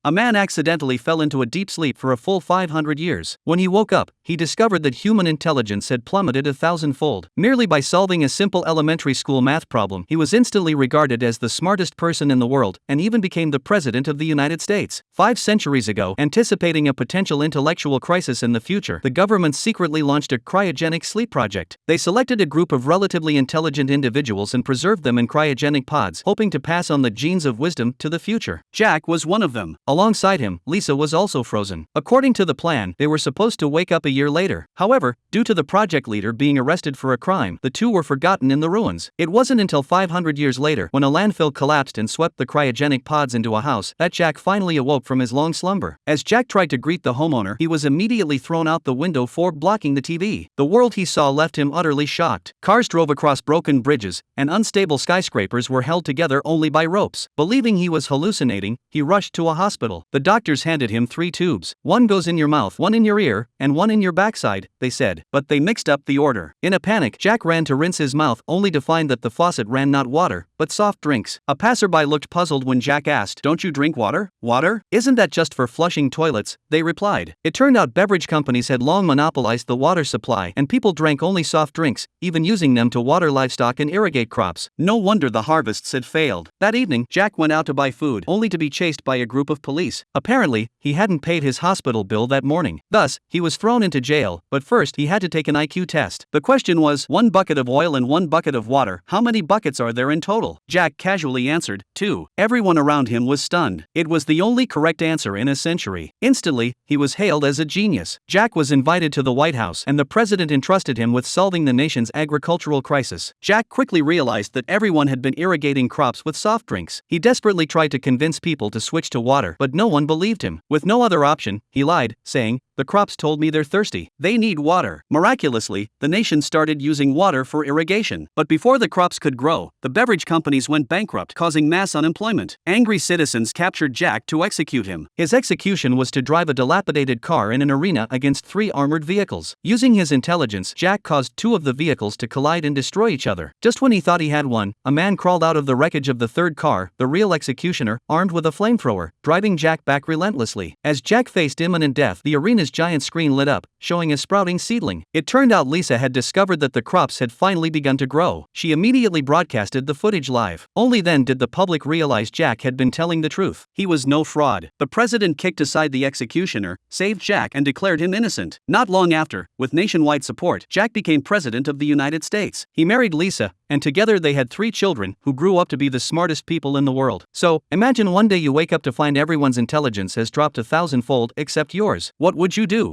A man accidentally fell into a deep sleep for a full 500 years. When he woke up, he discovered that human intelligence had plummeted 1,000-fold. Merely by solving a simple elementary school math problem, he was instantly regarded as the smartest person in the world, and even became the President of the United States. 5 centuries ago, anticipating a potential intellectual crisis in the future, the government secretly launched a cryogenic sleep project. They selected a group of relatively intelligent individuals and preserved them in cryogenic pods, hoping to pass on the genes of wisdom to the future. Jack was one of them. Alongside him, Lisa was also frozen. According to the plan, they were supposed to wake up a year later. However, due to the project leader being arrested for a crime, the two were forgotten in the ruins. It wasn't until 500 years later, when a landfill collapsed and swept the cryogenic pods into a house, that Jack finally awoke from his long slumber. As Jack tried to greet the homeowner, he was immediately thrown out the window for blocking the TV. The world he saw left him utterly shocked. Cars drove across broken bridges, and unstable skyscrapers were held together only by ropes. Believing he was hallucinating, he rushed to a hospital. The doctors handed him 3 tubes. One goes in your mouth, one in your ear, and one in your backside, they said, but they mixed up the order. In a panic, Jack ran to rinse his mouth, only to find that the faucet ran not water, but soft drinks. A passerby looked puzzled when Jack asked, "Don't you drink water? Water? Isn't that just for flushing toilets?" They replied. It turned out beverage companies had long monopolized the water supply, and people drank only soft drinks, even using them to water livestock and irrigate crops. No wonder the harvests had failed. That evening, Jack went out to buy food, only to be chased by a group of police. Apparently, he hadn't paid his hospital bill that morning. Thus, he was thrown into jail, but first he had to take an IQ test. The question was, 1 bucket of oil and 1 bucket of water, how many buckets are there in total? Jack casually answered, 2. Everyone around him was stunned. It was the only correct answer in a century. Instantly, he was hailed as a genius. Jack was invited to the White House, and the president entrusted him with solving the nation's agricultural crisis. Jack quickly realized that everyone had been irrigating crops with soft drinks. He desperately tried to convince people to switch to water, but no one believed him. With no other option, he lied, saying, "The crops told me they're thirsty. They need water." Miraculously, the nation started using water for irrigation. But before the crops could grow, the beverage companies went bankrupt, causing mass unemployment. Angry citizens captured Jack to execute him. His execution was to drive a dilapidated car in an arena against 3 armored vehicles. Using his intelligence, Jack caused 2 of the vehicles to collide and destroy each other. Just when he thought he had won, a man crawled out of the wreckage of the 3rd car, the real executioner, armed with a flamethrower, driving Jack back relentlessly. As Jack faced imminent death, the arena's giant screen lit up, showing a sprouting seedling. It turned out Lisa had discovered that the crops had finally begun to grow. She immediately broadcasted the footage live. Only then did the public realize Jack had been telling the truth. He was no fraud. The president kicked aside the executioner, saved Jack, and declared him innocent. Not long after, with nationwide support, Jack became president of the United States. He married Lisa, and together they had 3 children, who grew up to be the smartest people in the world. So, imagine one day you wake up to find everyone's intelligence has dropped 1,000-fold except yours. What would you do?